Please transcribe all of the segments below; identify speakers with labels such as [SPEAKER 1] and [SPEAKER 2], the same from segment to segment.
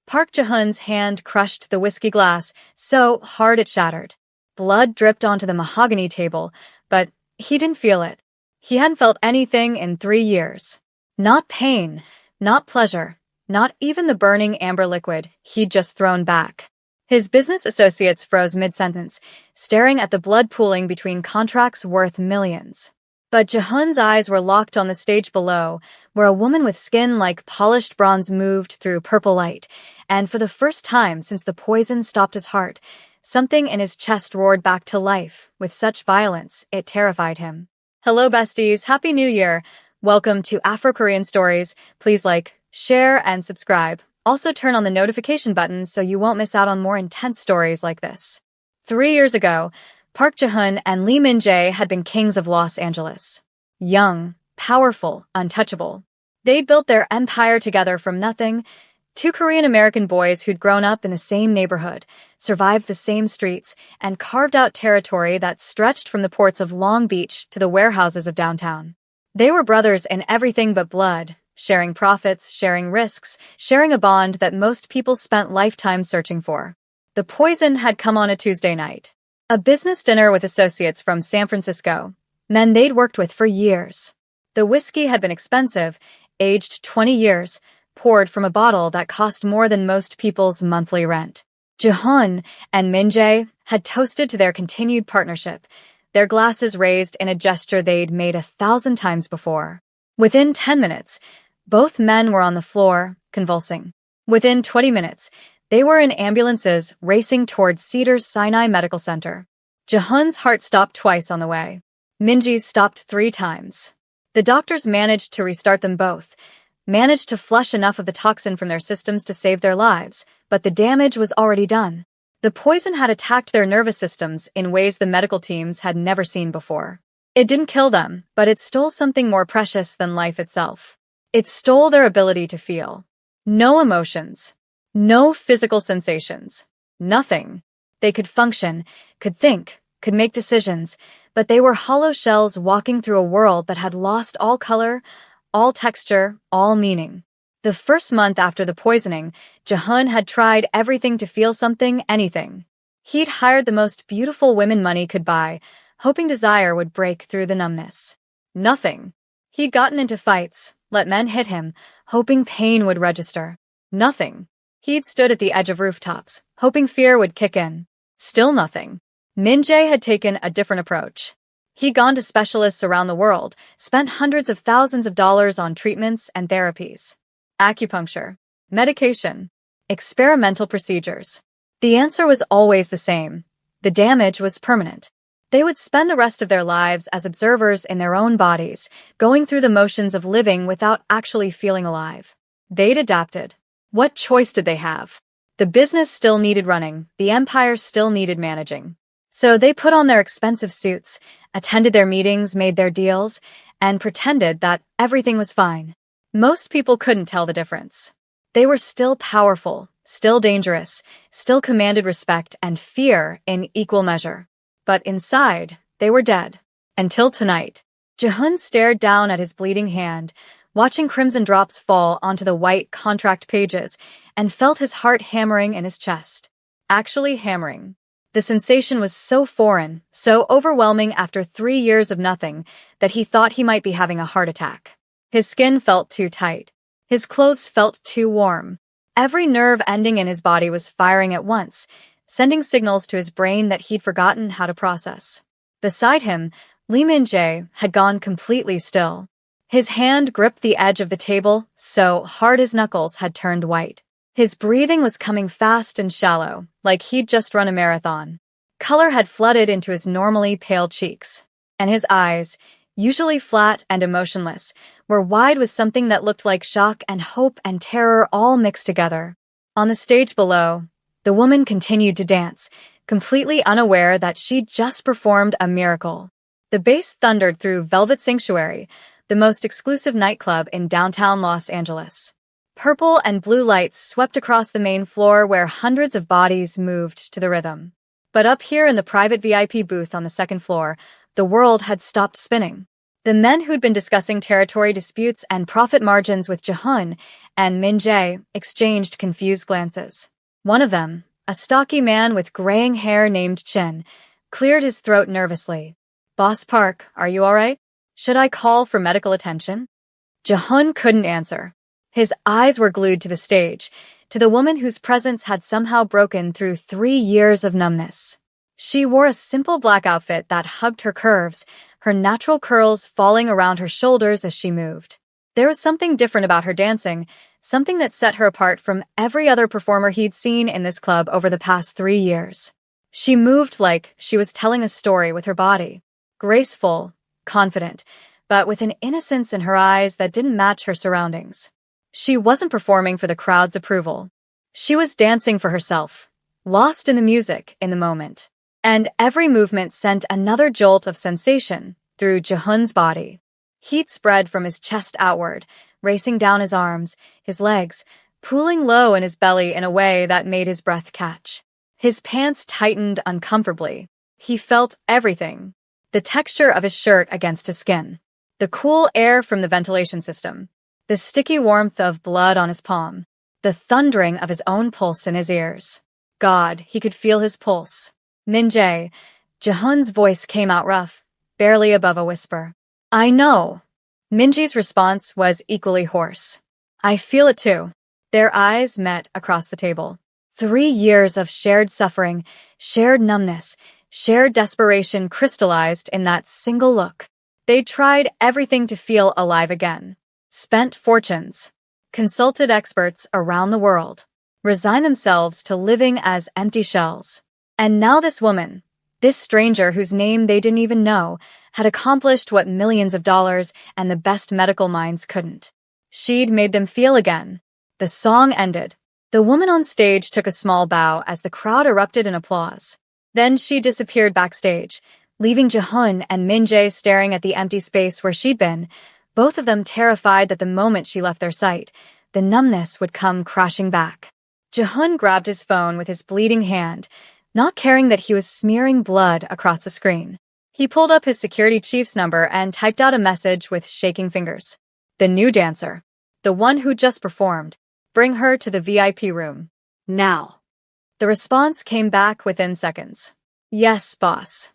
[SPEAKER 1] Park Ji-hoon's hand crushed the whiskey glass so hard it shattered. Blood dripped onto the mahogany table, but he didn't feel it. He hadn't felt anything in 3 years. Not pain, not pleasure, not even the burning amber liquid he'd just thrown back. His business associates froze mid-sentence, staring at the blood pooling between contracts worth millions. But Ji-hoon's eyes were locked on the stage below, where a woman with skin like polished bronze moved through purple light, and for the first time since the poison stopped his heart, something in his chest roared back to life with such violence it terrified him. Hello besties, Happy New Year! Welcome to Afro-Korean Stories. Please like, share, and subscribe. Also turn on the notification button so you won't miss out on more intense stories like this. 3 years ago, Park Ji-hoon and Lee Min-jae had been kings of Los Angeles. Young, powerful, untouchable. They'd built their empire together from nothing. Two Korean-American boys who'd grown up in the same neighborhood, survived the same streets, and carved out territory that stretched from the ports of Long Beach to the warehouses of downtown. They were brothers in everything but blood, sharing profits, sharing risks, sharing a bond that most people spent lifetimes searching for. The poison had come on a Tuesday night. A business dinner with associates from San Francisco, men they'd worked with for years. The whiskey had been expensive, aged 20 years, poured from a bottle that cost more than most people's monthly rent. Ji-hoon and Min-jae had toasted to their continued partnership, their glasses raised in a gesture they'd made 1,000 times before. Within 10 minutes, both men were on the floor, convulsing. Within 20 minutes, they were in ambulances racing towards Cedars-Sinai Medical Center. Ji-hoon's heart stopped twice on the way. Min-jae's stopped 3 times. The doctors managed to restart them both, managed to flush enough of the toxin from their systems to save their lives, but the damage was already done. The poison had attacked their nervous systems in ways the medical teams had never seen before. It didn't kill them, but it stole something more precious than life itself. It stole their ability to feel. No emotions. No physical sensations. Nothing. They could function, could think, could make decisions, but they were hollow shells walking through a world that had lost all color, all texture, all meaning. The first month after the poisoning, Ji-hoon had tried everything to feel something, anything. He'd hired the most beautiful women money could buy, hoping desire would break through the numbness. Nothing. He'd gotten into fights, let men hit him, hoping pain would register. Nothing. He'd stood at the edge of rooftops, hoping fear would kick in. Still nothing. Min-jae had taken a different approach. He'd gone to specialists around the world, spent hundreds of thousands of dollars on treatments and therapies. Acupuncture, medication, experimental procedures. The answer was always the same. The damage was permanent. They would spend the rest of their lives as observers in their own bodies, going through the motions of living without actually feeling alive. They'd adapted. What choice did they have? The business still needed running, the empire still needed managing. So they put on their expensive suits, attended their meetings, made their deals, and pretended that everything was fine. Most people couldn't tell the difference. They were still powerful, still dangerous, still commanded respect and fear in equal measure. But inside, they were dead. Until tonight. Ji-hoon stared down at his bleeding hand, watching crimson drops fall onto the white contract pages, and felt his heart hammering in his chest. Actually hammering. The sensation was so foreign, so overwhelming after 3 years of nothing, that he thought he might be having a heart attack. His skin felt too tight. His clothes felt too warm. Every nerve ending in his body was firing at once, sending signals to his brain that he'd forgotten how to process. Beside him, Lee Min-jae had gone completely still. His hand gripped the edge of the table so hard his knuckles had turned white. His breathing was coming fast and shallow, like he'd just run a marathon. Color had flooded into his normally pale cheeks, and his eyes, usually flat and emotionless, were wide with something that looked like shock and hope and terror all mixed together. On the stage below, the woman continued to dance, completely unaware that she'd just performed a miracle. The bass thundered through Velvet Sanctuary, the most exclusive nightclub in downtown Los Angeles. Purple and blue lights swept across the main floor where hundreds of bodies moved to the rhythm. But up here in the private VIP booth on the second floor, the world had stopped spinning. The men who'd been discussing territory disputes and profit margins with Jehun and Min-jae exchanged confused glances. One of them, a stocky man with graying hair named Chin, cleared his throat nervously. "Boss Park, are you all right? Should I call for medical attention?" Jehun couldn't answer. His eyes were glued to the stage, to the woman whose presence had somehow broken through 3 years of numbness. She wore a simple black outfit that hugged her curves, her natural curls falling around her shoulders as she moved. There was something different about her dancing, something that set her apart from every other performer he'd seen in this club over the past 3 years. She moved like she was telling a story with her body, graceful, confident, but with an innocence in her eyes that didn't match her surroundings. She wasn't performing for the crowd's approval. She was dancing for herself, lost in the music, in the moment. And every movement sent another jolt of sensation through Jehun's body. Heat spread from his chest outward, racing down his arms, his legs, pooling low in his belly in a way that made his breath catch. His pants tightened uncomfortably. He felt everything. The texture of his shirt against his skin. The cool air from the ventilation system. The sticky warmth of blood on his palm. The thundering of his own pulse in his ears. God, he could feel his pulse. Min-jae, Jehun's voice came out rough, barely above a whisper. "I know." Minji's response was equally hoarse. "I feel it too." Their eyes met across the table. 3 years of shared suffering, shared numbness, shared desperation crystallized in that single look. They'd tried everything to feel alive again. Spent fortunes. Consulted experts around the world. Resigned themselves to living as empty shells. And now this woman, this stranger whose name they didn't even know, had accomplished what millions of dollars and the best medical minds couldn't. She'd made them feel again. The song ended. The woman on stage took a small bow as the crowd erupted in applause. Then she disappeared backstage, leaving Jehun and Min-jae staring at the empty space where she'd been, both of them terrified that the moment she left their sight, the numbness would come crashing back. Jehun grabbed his phone with his bleeding hand, not caring that he was smearing blood across the screen. He pulled up his security chief's number and typed out a message with shaking fingers. "The new dancer. The one who just performed. Bring her to the VIP room. Now." The response came back within seconds. "Yes, boss."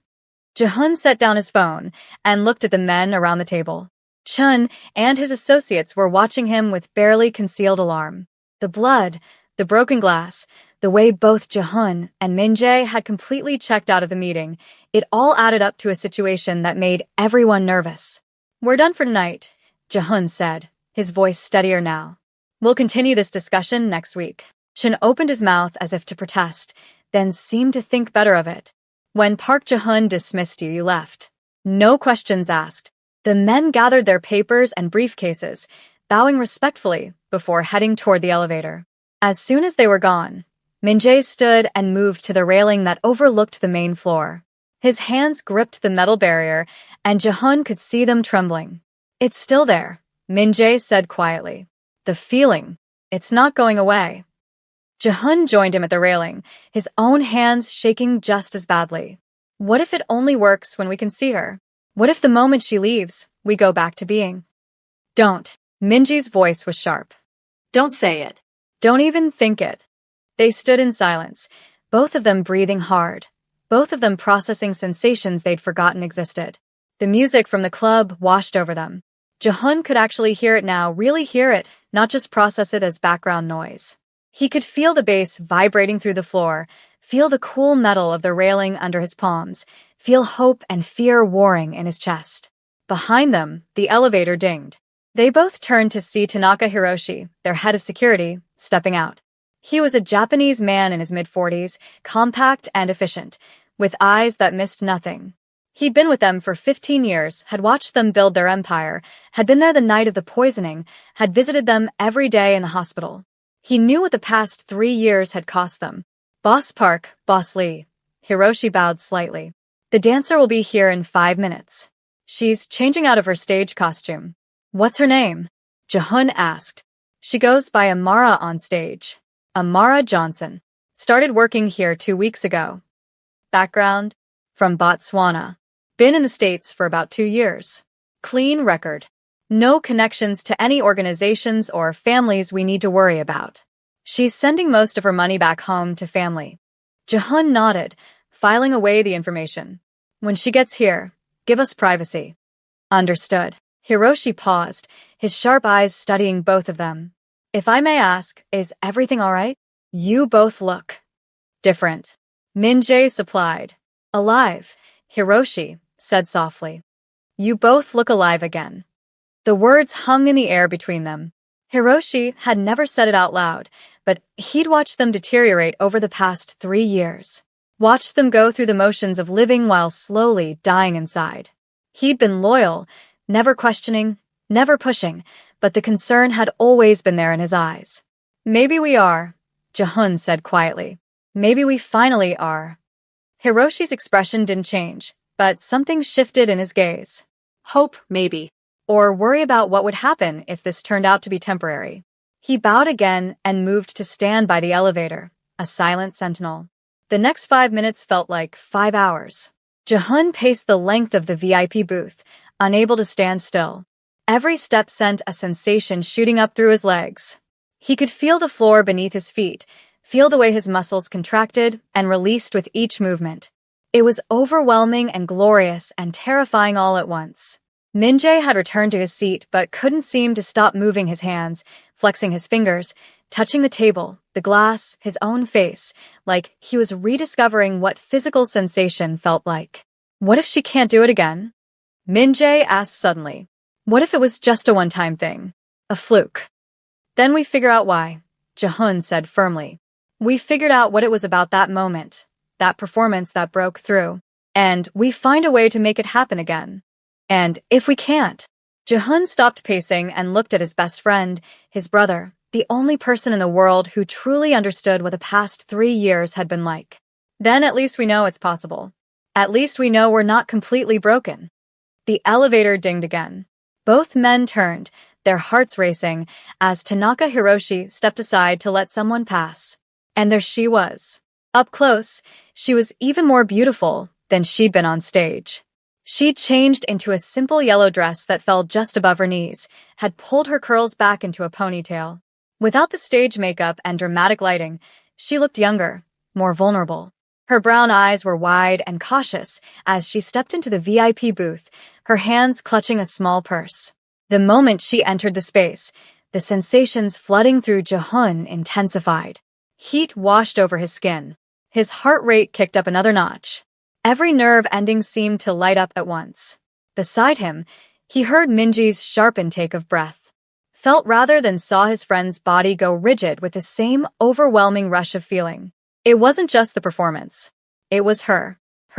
[SPEAKER 1] Jehun set down his phone and looked at the men around the table. Chun and his associates were watching him with barely concealed alarm. The blood, the broken glass, the way both Jehun and Min-jae had completely checked out of the meeting, it all added up to a situation that made everyone nervous. "We're done for tonight," Jehun said, his voice steadier now. "We'll continue this discussion next week." Chun opened his mouth as if to protest, then seemed to think better of it. "When Park Jehun dismissed you, you left. No questions asked." The men gathered their papers and briefcases, bowing respectfully before heading toward the elevator. As soon as they were gone, Min-jae stood and moved to the railing that overlooked the main floor. His hands gripped the metal barrier, and Jehun could see them trembling. "It's still there," Min-jae said quietly. "The feeling. It's not going away." Jehun joined him at the railing, his own hands shaking just as badly. "What if it only works when we can see her? What if the moment she leaves, we go back to being?" "Don't." Minji's voice was sharp. "Don't say it. Don't even think it." They stood in silence, both of them breathing hard, both of them processing sensations they'd forgotten existed. The music from the club washed over them. Jehun could actually hear it now, really hear it, not just process it as background noise. He could feel the bass vibrating through the floor, feel the cool metal of the railing under his palms, feel hope and fear warring in his chest. Behind them, the elevator dinged. They both turned to see Tanaka Hiroshi, their head of security, stepping out. He was a Japanese man in his mid-40s, compact and efficient, with eyes that missed nothing. He'd been with them for 15 years, had watched them build their empire, had been there the night of the poisoning, had visited them every day in the hospital. He knew what the past 3 years had cost them. "Boss Park, Boss Lee." Hiroshi bowed slightly. "The dancer will be here in 5 minutes. She's changing out of her stage costume." "What's her name?" Jehun asked. "She goes by Amara on stage. Amara Johnson. Started working here 2 weeks ago. Background: from Botswana. Been in the States for about 2 years." Clean record. No connections to any organizations or families we need to worry about. She's sending most of her money back home to family. Jihun nodded, filing away the information. When she gets here, give us privacy. Understood. Hiroshi paused, his sharp eyes studying both of them. If I may ask, is everything all right? You both look different. Min-jae supplied. Alive, Hiroshi said softly. You both look alive again. The words hung in the air between them. Hiroshi had never said it out loud, but he'd watched them deteriorate over the past 3 years. Watched them go through the motions of living while slowly dying inside. He'd been loyal, never questioning, never pushing, but the concern had always been there in his eyes. Maybe we are, Jihun said quietly. Maybe we finally are. Hiroshi's expression didn't change, but something shifted in his gaze.
[SPEAKER 2] Hope, maybe.
[SPEAKER 1] Or worry about what would happen if this turned out to be temporary. He bowed again and moved to stand by the elevator, a silent sentinel. The next 5 minutes felt like 5 hours. Jihun paced the length of the VIP booth, unable to stand still. Every step sent a sensation shooting up through his legs. He could feel the floor beneath his feet, feel the way his muscles contracted and released with each movement. It was overwhelming and glorious and terrifying all at once. Min-jae had returned to his seat but couldn't seem to stop moving his hands, flexing his fingers, touching the table, the glass, his own face, like he was rediscovering what physical sensation felt like. What if she can't do it again? Min-jae asked suddenly. What if it was just a one-time thing? A fluke? Then we figure out why, Jihun said firmly. We figured out what it was about that moment, that performance that broke through, and we find a way to make it happen again. And if we can't, Jihun stopped pacing and looked at his best friend, his brother, the only person in the world who truly understood what the past 3 years had been like. Then at least we know it's possible. At least we know we're not completely broken. The elevator dinged again. Both men turned, their hearts racing, as Tanaka Hiroshi stepped aside to let someone pass. And there she was. Up close, she was even more beautiful than she'd been on stage. She'd changed into a simple yellow dress that fell just above her knees, had pulled her curls back into a ponytail. Without the stage makeup and dramatic lighting, she looked younger, more vulnerable. Her brown eyes were wide and cautious as she stepped into the VIP booth, her hands clutching a small purse. The moment she entered the space, the sensations flooding through Jihun intensified. Heat washed over his skin. His heart rate kicked up another notch. Every nerve ending seemed to light up at once. Beside him, he heard Minji's sharp intake of breath. Felt rather than saw his friend's body go rigid with the same overwhelming rush of feeling. It wasn't just the performance. It was her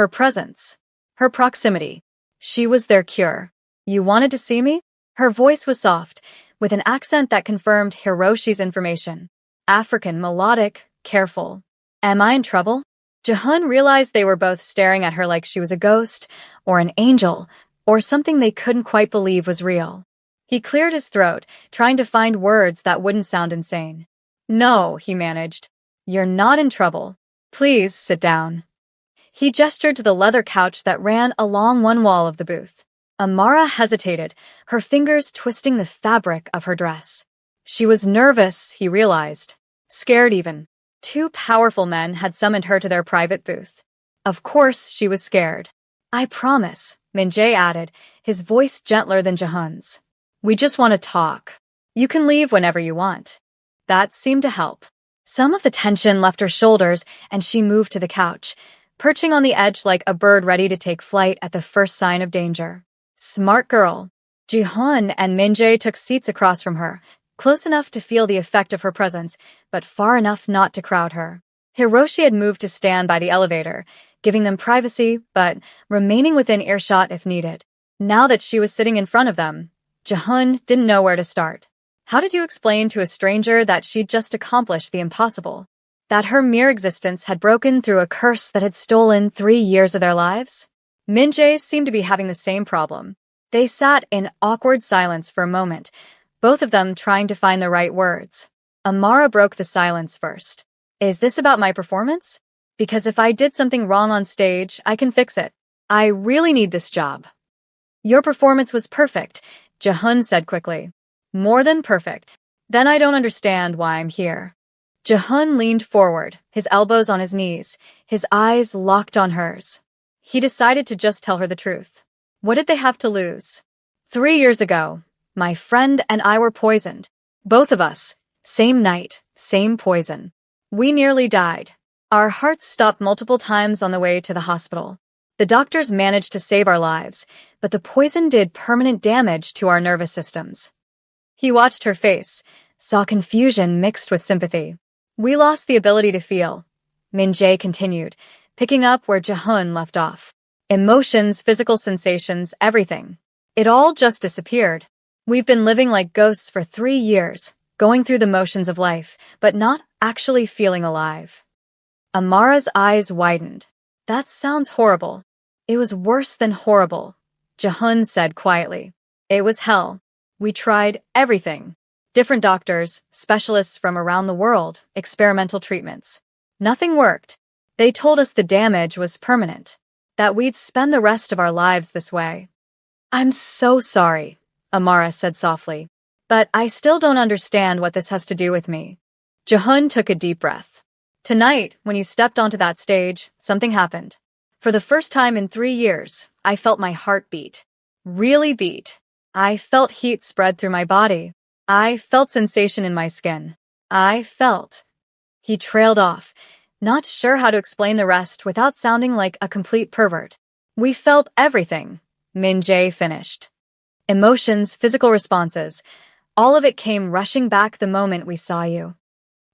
[SPEAKER 1] presence, her proximity. She was their cure. You wanted to see me? Her voice was soft, with an accent that confirmed Hiroshi's information. African, melodic, careful. Am I in trouble? Jihun realized they were both staring at her like she was a ghost, or an angel, or something they couldn't quite believe was real. He cleared his throat, trying to find words that wouldn't sound insane. No, he managed. You're not in trouble. Please sit down. He gestured to the leather couch that ran along one wall of the booth. Amara hesitated, her fingers twisting the fabric of her dress. She was nervous, he realized. Scared even. 2 powerful men had summoned her to their private booth. Of course she was scared. I promise, Min-jae added, his voice gentler than Jihun's. We just want to talk. You can leave whenever you want. That seemed to help. Some of the tension left her shoulders, and she moved to the couch, perching on the edge like a bird ready to take flight at the first sign of danger. Smart girl. Jihun and Min-jae took seats across from her, close enough to feel the effect of her presence, but far enough not to crowd her. Hiroshi had moved to stand by the elevator, giving them privacy, but remaining within earshot if needed. Now that she was sitting in front of them, Jihun didn't know where to start. How did you explain to a stranger that she'd just accomplished the impossible? That her mere existence had broken through a curse that had stolen 3 years of their lives? Min-jae seemed to be having the same problem. They sat in awkward silence for a moment, both of them trying to find the right words. Amara broke the silence first. Is this about my performance? Because if I did something wrong on stage, I can fix it. I really need this job. Your performance was perfect, Jehun said quickly. More than perfect. Then I don't understand why I'm here. Jehun leaned forward, his elbows on his knees, his eyes locked on hers. He decided to just tell her the truth. What did they have to lose? 3 years ago, my friend and I were poisoned. Both of us. Same night, same poison. We nearly died. Our hearts stopped multiple times on the way to the hospital. The doctors managed to save our lives, but the poison did permanent damage to our nervous systems. He watched her face, saw confusion mixed with sympathy. We lost the ability to feel, Min-jae continued, picking up where Jehun left off. Emotions, physical sensations, everything. It all just disappeared. We've been living like ghosts for 3 years, going through the motions of life, but not actually feeling alive. Amara's eyes widened. That sounds horrible. It was worse than horrible, Jehun said quietly. It was hell. We tried everything. Different doctors, specialists from around the world, experimental treatments. Nothing worked. They told us the damage was permanent, that we'd spend the rest of our lives this way. I'm so sorry, Amara said softly, but I still don't understand what this has to do with me. Jehun took a deep breath. Tonight, when you stepped onto that stage, something happened. For the first time in 3 years, I felt my heart beat. Really beat. I felt heat spread through my body. I felt sensation in my skin. He trailed off, not sure how to explain the rest without sounding like a complete pervert. We felt everything, Min-jae finished. Emotions, physical responses, all of it came rushing back the moment we saw you.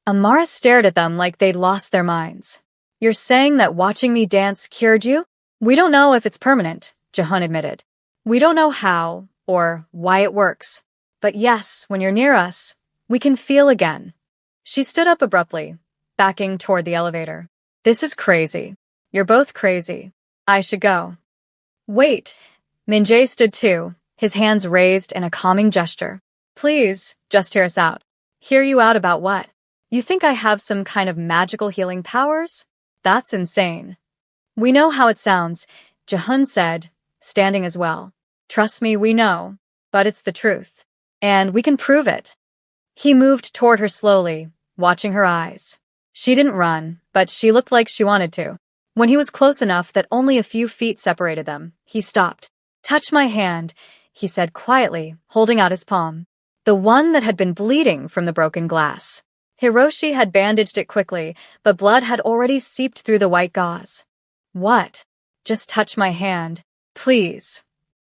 [SPEAKER 1] Amara stared at them like they'd lost their minds. You're saying that watching me dance cured you? We don't know if it's permanent, Jehun admitted. We don't know how or why it works. But yes, when you're near us, we can feel again. She stood up abruptly, backing toward the elevator. This is crazy. You're both crazy. I should go. Wait. Min-jae stood too, his hands raised in a calming gesture. Please, just hear us out. Hear you out about what? You think I have some kind of magical healing powers? That's insane. We know how it sounds, Jehun said, standing as well. Trust me, we know. But it's the truth. And we can prove it. He moved toward her slowly, watching her eyes. She didn't run, but she looked like she wanted to. When he was close enough that only a few feet separated them, he stopped. Touch my hand, he said quietly, holding out his palm. The one that had been bleeding from the broken glass. Hiroshi had bandaged it quickly, but blood had already seeped through the white gauze. What? Just touch my hand, please.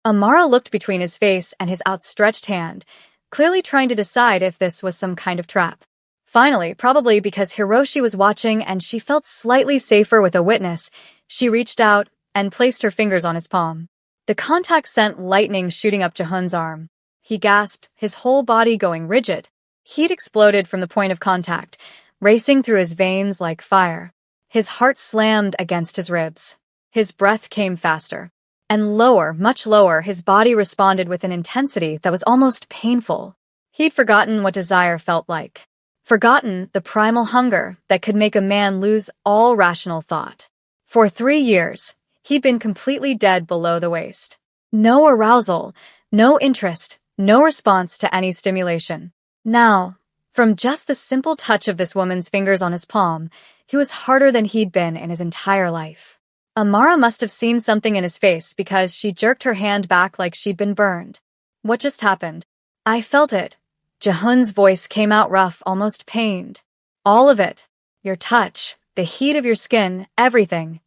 [SPEAKER 1] Amara looked between his face and his outstretched hand, clearly trying to decide if this was some kind of trap. Finally, probably because Hiroshi was watching and she felt slightly safer with a witness, she reached out and placed her fingers on his palm. The contact sent lightning shooting up Jehun's arm. He gasped, his whole body going rigid. Heat exploded from the point of contact, racing through his veins like fire. His heart slammed against his ribs. His breath came faster. And lower, much lower, his body responded with an intensity that was almost painful. He'd forgotten what desire felt like. Forgotten the primal hunger that could make a man lose all rational thought. For 3 years, he'd been completely dead below the waist. No arousal, no interest, no response to any stimulation. Now, from just the simple touch of this woman's fingers on his palm, he was harder than he'd been in his entire life. Amara must have seen something in his face because she jerked her hand back like she'd been burned. What just happened? I felt it. Jehun's voice came out rough, almost pained. All of it. Your touch, the heat of your skin, everything.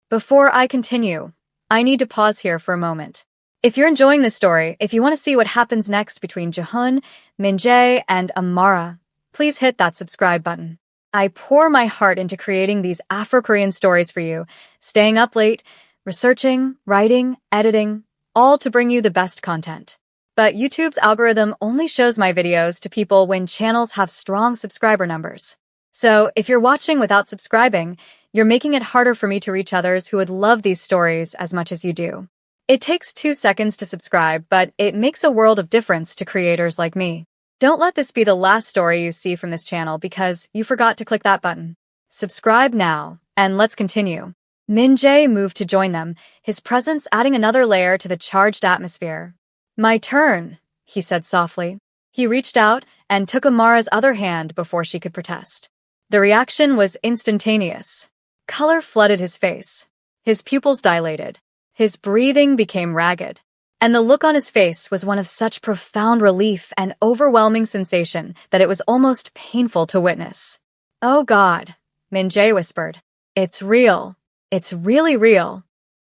[SPEAKER 1] Before I continue, I need to pause here for a moment. If you're enjoying this story, if you want to see what happens next between Jehun, Min-jae, and Amara, please hit that subscribe button. I pour my heart into creating these Afro-Korean stories for you, staying up late, researching, writing, editing, all to bring you the best content. But YouTube's algorithm only shows my videos to people when channels have strong subscriber numbers. So if you're watching without subscribing, you're making it harder for me to reach others who would love these stories as much as you do. It takes 2 seconds to subscribe, but it makes a world of difference to creators like me. Don't let this be the last story you see from this channel because you forgot to click that button. Subscribe now, and let's continue. Min-jae moved to join them, his presence adding another layer to the charged atmosphere. "My turn," he said softly. He reached out and took Amara's other hand before she could protest. The reaction was instantaneous. Color flooded his face. His pupils dilated. His breathing became ragged. And the look on his face was one of such profound relief and overwhelming sensation that it was almost painful to witness. "Oh God," Min-jae whispered. "It's real. It's really real."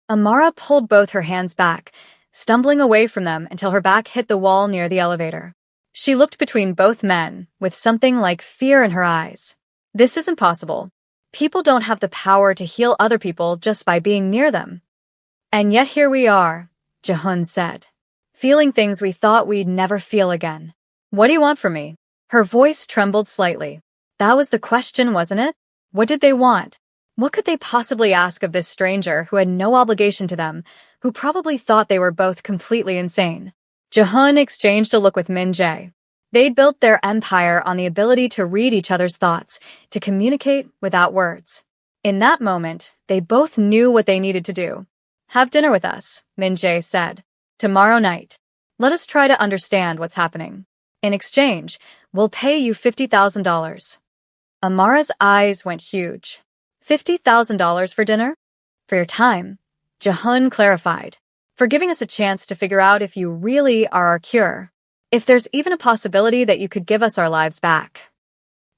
[SPEAKER 1] Amara pulled both her hands back, stumbling away from them until her back hit the wall near the elevator. She looked between both men, with something like fear in her eyes. This is impossible. People don't have the power to heal other people just by being near them. "And yet here we are," Jehun said, "feeling things we thought we'd never feel again. What do you want from me?" Her voice trembled slightly. That was the question, wasn't it? What did they want? What could they possibly ask of this stranger who had no obligation to them, who probably thought they were both completely insane? Jehun exchanged a look with Min-jae. They'd built their empire on the ability to read each other's thoughts, to communicate without words. In that moment, they both knew what they needed to do. "Have dinner with us," Min-jae said. "Tomorrow night. Let us try to understand what's happening. In exchange, we'll pay you $50,000. Amara's eyes went huge. $50,000 for dinner? For your time, Jehun clarified. For giving us a chance to figure out if you really are our cure. If there's even a possibility that you could give us our lives back.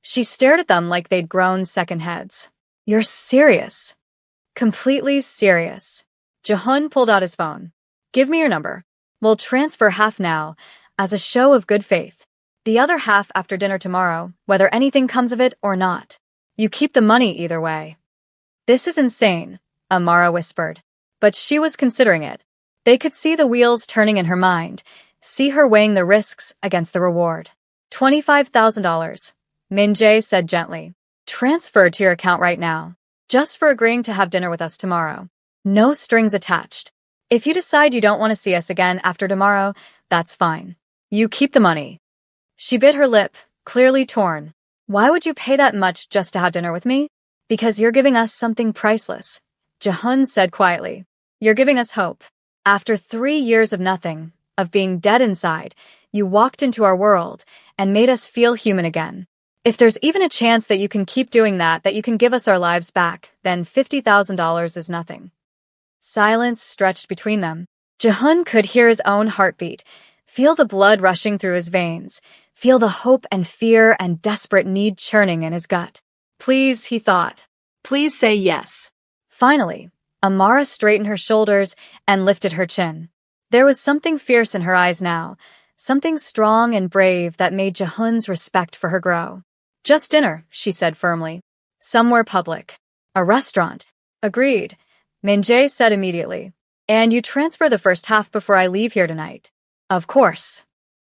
[SPEAKER 1] She stared at them like they'd grown second heads. You're serious. Completely serious. Jehun pulled out his phone. Give me your number. We'll transfer half now, as a show of good faith. The other half after dinner tomorrow, whether anything comes of it or not. You keep the money either way. This is insane, Amara whispered. But she was considering it. They could see the wheels turning in her mind, see her weighing the risks against the reward. $25,000, Min-jae said gently. Transferred to your account right now, just for agreeing to have dinner with us tomorrow. No strings attached. If you decide you don't want to see us again after tomorrow, that's fine. You keep the money. She bit her lip, clearly torn. Why would you pay that much just to have dinner with me? Because you're giving us something priceless, Jehun said quietly. You're giving us hope. After 3 years of nothing, of being dead inside, you walked into our world and made us feel human again. If there's even a chance that you can keep doing that you can give us our lives back, then $50,000 is nothing. Silence stretched between them. Jehun could hear his own heartbeat, feel the blood rushing through his veins, feel the hope and fear and desperate need churning in his gut. Please, he thought. Please say yes. Finally, Amara straightened her shoulders and lifted her chin. There was something fierce in her eyes now, something strong and brave that made Jehun's respect for her grow. Just dinner, she said firmly. Somewhere public. A restaurant. Agreed, Min-jae said immediately. And you transfer the first half before I leave here tonight. Of course.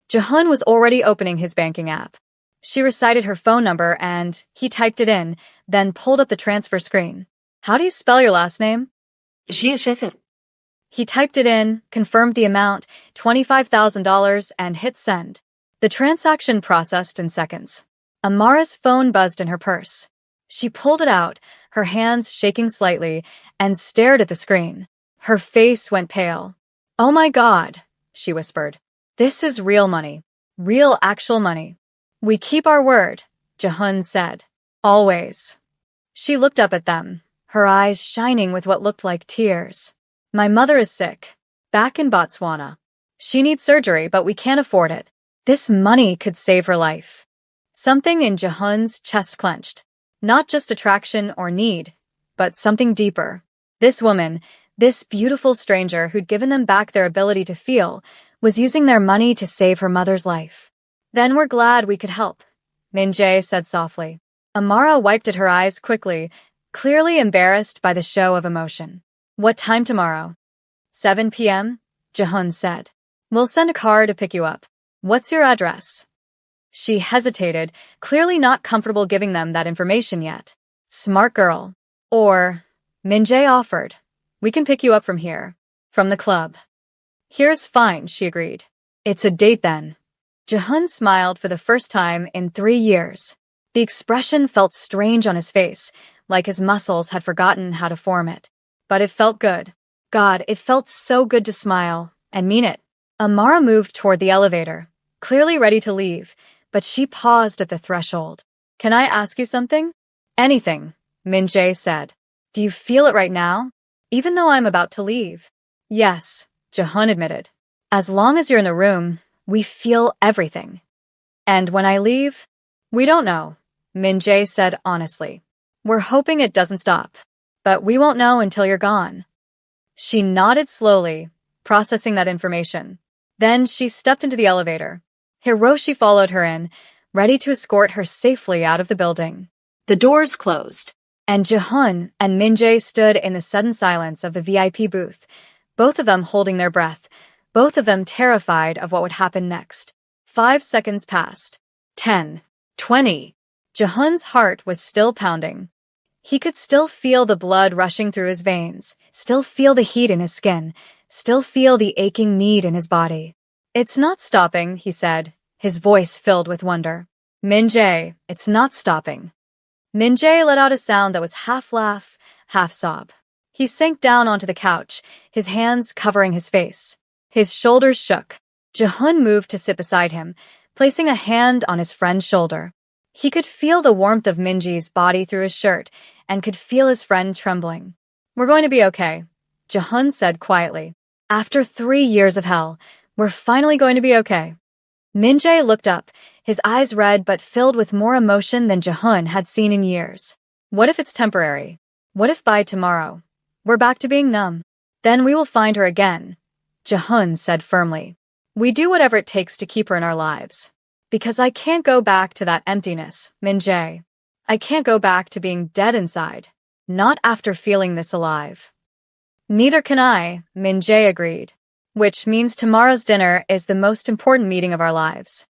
[SPEAKER 1] Jehun was already opening his banking app. She recited her phone number and he typed it in, then pulled up the transfer screen. How do you spell your last name? He typed it in, confirmed the amount, $25,000, and hit send. The transaction processed in seconds. Amara's phone buzzed in her purse. She pulled it out, her hands shaking slightly, and stared at the screen. Her face went pale. Oh my God, she whispered. This is real money. Real actual money. We keep our word, Jehun said. Always. She looked up at them, her eyes shining with what looked like tears. My mother is sick, back in Botswana. She needs surgery, but we can't afford it. This money could save her life. Something in Jehun's chest clenched. Not just attraction or need, but something deeper. This woman, this beautiful stranger who'd given them back their ability to feel, was using their money to save her mother's life. Then we're glad we could help, Min-jae said softly. Amara wiped at her eyes quickly, clearly embarrassed by the show of emotion. What time tomorrow? 7 p.m., Jehun said. We'll send a car to pick you up. What's your address? She hesitated, clearly not comfortable giving them that information yet. Smart girl. Or, Min-jae offered. We can pick you up from here. From the club. Here's fine, she agreed. It's a date then. Jehun smiled for the first time in 3 years. The expression felt strange on his face, like his muscles had forgotten how to form it. but it felt good. God, it felt so good to smile and mean it. Amara moved toward the elevator, clearly ready to leave, but she paused at the threshold. Can I ask you something? Anything, Min-jae said. Do you feel it right now? Even though I'm about to leave. Yes, Jehun admitted. As long as you're in the room, we feel everything. And when I leave? We don't know, Min-jae said honestly. We're hoping it doesn't stop. But we won't know until you're gone. She nodded slowly, processing that information. Then she stepped into the elevator. Hiroshi followed her in, ready to escort her safely out of the building.
[SPEAKER 2] The doors closed,
[SPEAKER 1] and Jehun and Min-jae stood in the sudden silence of the VIP booth, both of them holding their breath, both of them terrified of what would happen next. 5 seconds passed. 10. 20. Jehun's heart was still pounding. He could still feel the blood rushing through his veins, still feel the heat in his skin, still feel the aching need in his body. It's not stopping, he said, his voice filled with wonder. Min-jae, it's not stopping. Min-jae let out a sound that was half laugh, half sob. He sank down onto the couch, his hands covering his face. His shoulders shook. Jehun moved to sit beside him, placing a hand on his friend's shoulder. He could feel the warmth of Min-jae's body through his shirt and could feel his friend trembling. We're going to be okay, Jehun said quietly. After 3 years of hell, we're finally going to be okay. Min-jae looked up, his eyes red but filled with more emotion than Jehun had seen in years. What if it's temporary? What if by tomorrow we're back to being numb? Then we will find her again, Jehun said firmly. We do whatever it takes to keep her in our lives. Because I can't go back to that emptiness, Min-jae. I can't go back to being dead inside. Not after feeling this alive. Neither can I, Min-jae agreed. Which means tomorrow's dinner is the most important meeting of our lives.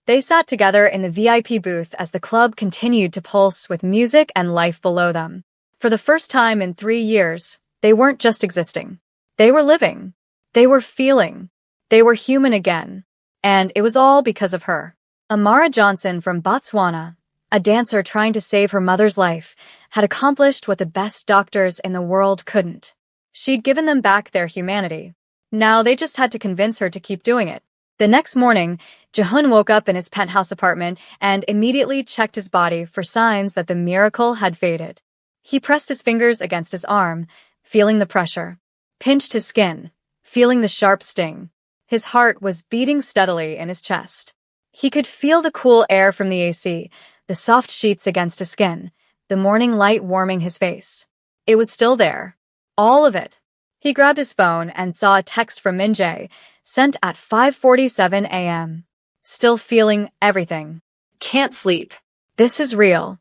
[SPEAKER 1] They sat together in the VIP booth as the club continued to pulse with music and life below them. For the first time in 3 years, they weren't just existing. They were living. They were feeling. They were human again. And it was all because of her. Amara Johnson from Botswana, a dancer trying to save her mother's life, had accomplished what the best doctors in the world couldn't. She'd given them back their humanity. Now they just had to convince her to keep doing it. The next morning, Jehun woke up in his penthouse apartment and immediately checked his body for signs that the miracle had faded. He pressed his fingers against his arm, feeling the pressure, pinched his skin, feeling the sharp sting. His heart was beating steadily in his chest. He could feel the cool air from the AC, the soft sheets against his skin, the morning light warming his face. It was still there. All of it. He grabbed his phone and saw a text from Min-jae, sent at 5:47 a.m. Still feeling everything.
[SPEAKER 2] Can't sleep.
[SPEAKER 1] This is real.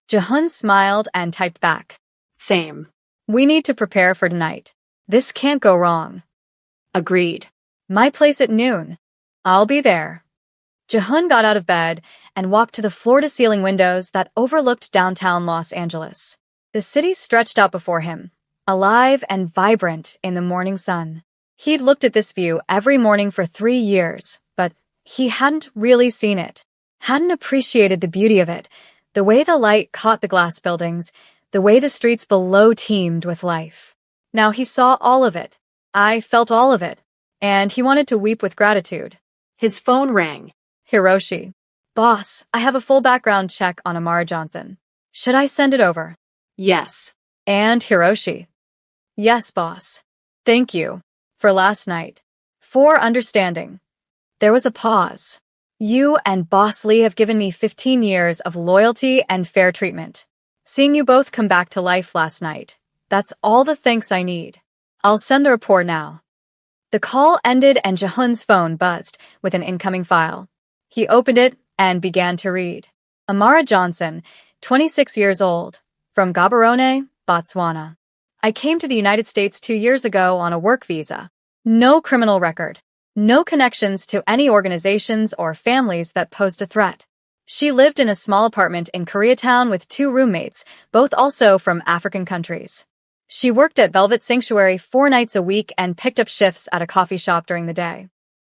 [SPEAKER 1] Jehun smiled and typed back.
[SPEAKER 2] Same.
[SPEAKER 1] We need to prepare for tonight. This can't go wrong.
[SPEAKER 2] Agreed.
[SPEAKER 1] My place at noon. I'll be there. Jehun got out of bed and walked to the floor-to-ceiling windows that overlooked downtown Los Angeles. The city stretched out before him, alive and vibrant in the morning sun. He'd looked at this view every morning for 3 years, but he hadn't really seen it, hadn't appreciated the beauty of it, the way the light caught the glass buildings, the way the streets below teemed with life. Now he saw all of it. I felt all of it, and he wanted to weep with gratitude.
[SPEAKER 2] His phone rang.
[SPEAKER 1] Hiroshi. Boss, I have a full background check on Amara Johnson. Should I send it over?
[SPEAKER 2] Yes.
[SPEAKER 1] And Hiroshi. Yes, boss. Thank you. For last night. For understanding. There was a pause. You and Boss Lee have given me 15 years of loyalty and fair treatment. Seeing you both come back to life last night. That's all the thanks I need. I'll send the report now. The call ended and Jehun's phone buzzed with an incoming file. He opened it and began to read. Amara Johnson, 26 years old, from Gaborone, Botswana. I came to the United States 2 years ago on a work visa. No criminal record. No connections to any organizations or families that posed a threat. She lived in a small apartment in Koreatown with 2 roommates, both also from African countries. She worked at Velvet Sanctuary 4 nights a week and picked up shifts at a coffee shop during the day.